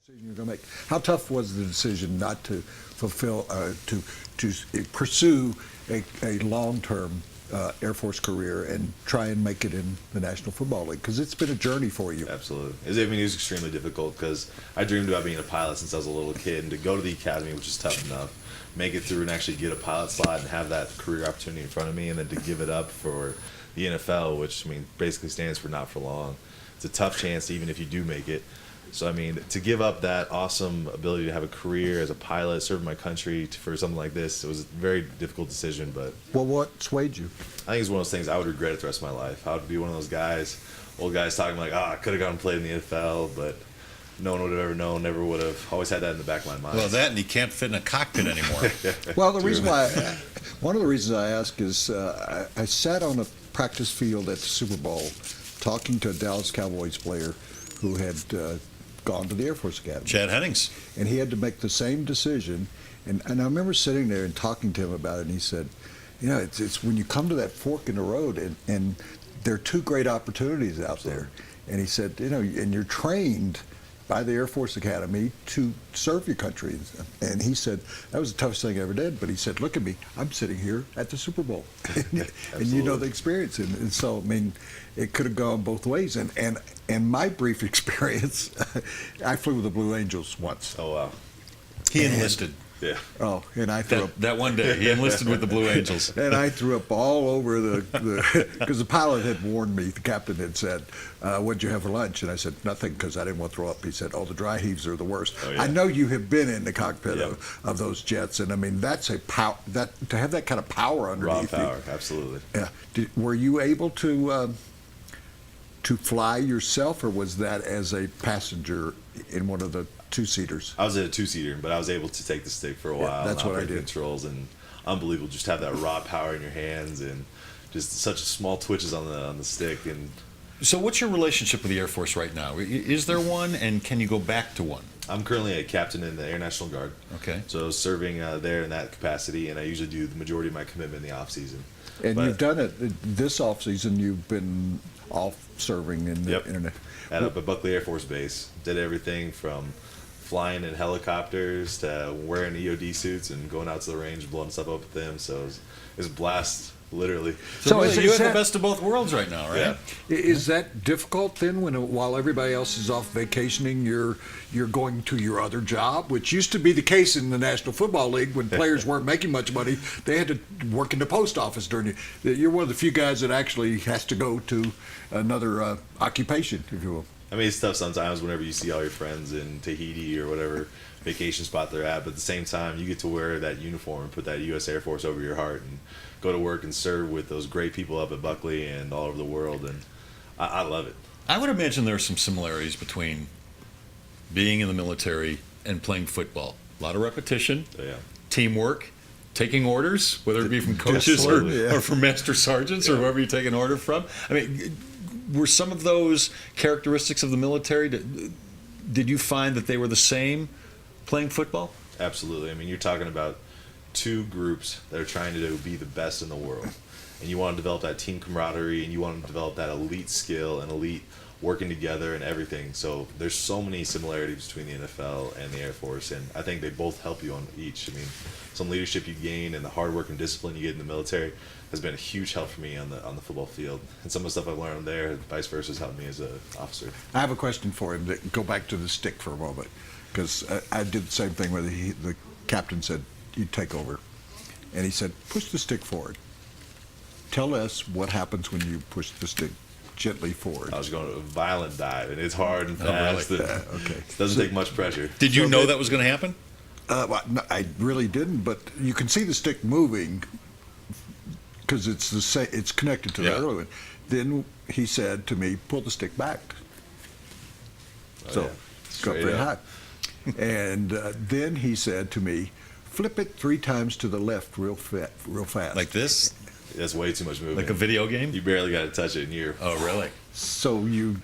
You're going to make. How tough was the decision not to fulfill, to pursue a long-term Air Force career and try and make it in the National Football League? Because it's been a journey for you. Absolutely. It was extremely difficult because I dreamed about being a pilot since I was a little kid, and to go to the academy, which is tough enough, make it through and actually get a pilot slot and have that career opportunity in front of me, and then to give it up for the NFL, which basically stands for not for long. It's a tough chance even if you do make it. So to give up that awesome ability to have a career as a pilot, serve my country for something like this, it was a very difficult decision. But well, what swayed you? I think it's one of those things I would regret it the rest of my life. I would be one of those old guys talking like, I could have gone and played in the NFL, but no one would have ever known, never would have. Always had that in the back of my mind. Well, that and you can't fit in a cockpit anymore. Well, one of the reasons I ask is I sat on a practice field at the Super Bowl talking to a Dallas Cowboys player who had gone to the Air Force Academy. Chad Hennings. And he had to make the same decision. And I remember sitting there and talking to him about it, and he said, it's when you come to that fork in the road, and there are two great opportunities out there. And he said, and you're trained by the Air Force Academy to serve your country. And he said, that was the toughest thing I ever did. But he said, look at me, I'm sitting here at the Super Bowl. And you know the experience. And so, it could have gone both ways. And my brief experience, I flew with the Blue Angels once. Oh, wow. He enlisted. Yeah. Oh, and I threw up. That one day, he enlisted with the Blue Angels. And I threw up all over because the pilot had warned me, the captain had said, what'd you have for lunch? And I said, nothing, because I didn't want to throw up. He said, the dry heaves are the worst. Oh, yeah. I know you have been in the cockpit of those jets, and that's a power, to have that kind of power underneath raw power, you. absolutely. Yeah. Were you able to fly yourself, or was that as a passenger in one of the two-seaters? I was in a two-seater, but I was able to take the stick for a while. That's what I did. Controls, and unbelievable. Just have that raw power in your hands, and just such small twitches on the stick. And so, what's your relationship with the Air Force right now? Is there one, and can you go back to one? I'm currently a captain in the Air National Guard. Okay. So serving there in that capacity, and I usually do the majority of my commitment in the off season. And you've done it this off season. You've been off serving in the internet. Up at Buckley Air Force Base, did everything from flying in helicopters to wearing EOD suits and going out to the range, blowing stuff up with them. So it was a blast, literally. So really, you have the best of both worlds right now, right? Yeah. Is that difficult then, while everybody else is off vacationing, you're going to your other job, which used to be the case in the National Football League when players weren't making much money. They had to work in the post office during you're one of the few guys that actually has to go to another occupation, if you will. It's tough sometimes whenever you see all your friends in Tahiti or whatever vacation spot they're at, but at the same time, you get to wear that uniform and put that U.S. Air Force over your heart and go to work and serve with those great people up at Buckley and all over the world, and I love it. I would imagine there are some similarities between being in the military and playing football. A lot of repetition, teamwork, taking orders, whether it be from coaches or from master sergeants or whoever you take an order from. Were some of those characteristics of the military, did you find that they were the same playing football? Absolutely. You're talking about two groups that are trying to be the best in the world. And you want to develop that team camaraderie, and you want to develop that elite skill and elite working together and everything. So there's so many similarities between the NFL and the Air Force, and I think they both help you on each. Some leadership you gain and the hard work and discipline you get in the military has been a huge help for me on the football field. And some of the stuff I've learned there, vice versa, has helped me as an officer. I have a question for him. Go back to the stick for a moment, because I did the same thing where the captain said, you take over. And he said, push the stick forward. Tell us what happens when you push the stick gently forward. I was going to a violent dive, and it's hard and fast. Really? Okay. It doesn't take much pressure. Did you know that was going to happen? Well, no, I really didn't, but you can see the stick moving because it's connected to the early one. Then he said to me, pull the stick back. Go pretty high. And then he said to me, flip it 3 times to the left real fast. Like this? That's way too much movement. Like a video game? You barely got to touch it, and you're... Oh, really? So you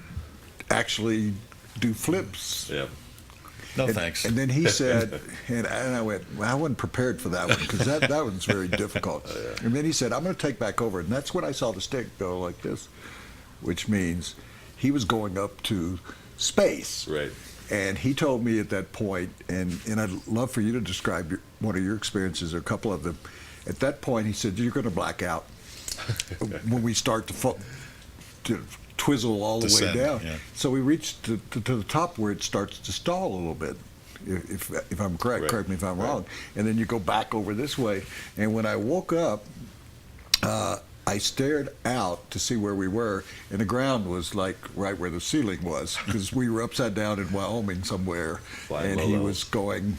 actually do flips. Yeah. No, thanks. And then he said, and I went, well, I wasn't prepared for that one, because that one's very difficult. And then he said, I'm going to take back over. And that's when I saw the stick go like this. which means he was going up to space. Right. And he told me at that point, and I'd love for you to describe one of your experiences, or a couple of them. At that point, he said, "You're going to black out when we start to twizzle all the Descend, way down." yeah. So we reached to the top where it starts to stall a little bit. If I'm correct, Right. correct me if I'm Right. wrong. And then you go back over this way. And when I woke up, I stared out to see where we were, and the ground was like right where the ceiling was, because we were upside down in Wyoming somewhere, Flying and low he levels. was going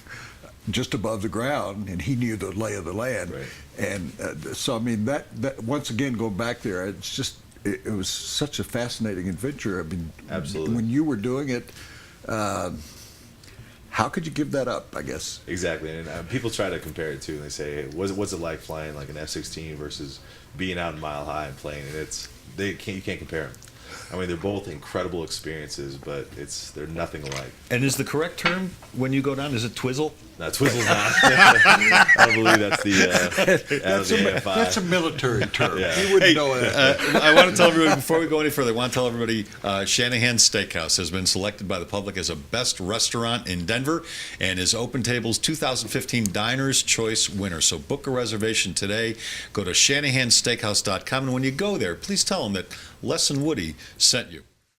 just above the ground, and he knew the lay of the land. Right. And so, I mean, that once again, going back there, it's just, it was such a fascinating adventure. I mean, Absolutely. when you were doing it, how could you give that up, I guess? Exactly, and people try to compare it too, and they say, "Hey, what's it like flying like an F-16 versus being out in Mile High and playing?" And you can't compare them. I mean, they're both incredible experiences, but they're nothing alike. And is the correct term when you go down, is it twizzle? Now, Twizzle's not. I don't believe that's the out of the AFI. That's a military term. Yeah. You wouldn't know that. I want to tell everybody, before we go any further, I want to tell everybody Shanahan Steakhouse has been selected by the public as a best restaurant in Denver and is Open Table's 2015 Diner's Choice winner. So book a reservation today. Go to shanahansteakhouse.com, and when you go there, please tell them that Les and Woody sent you.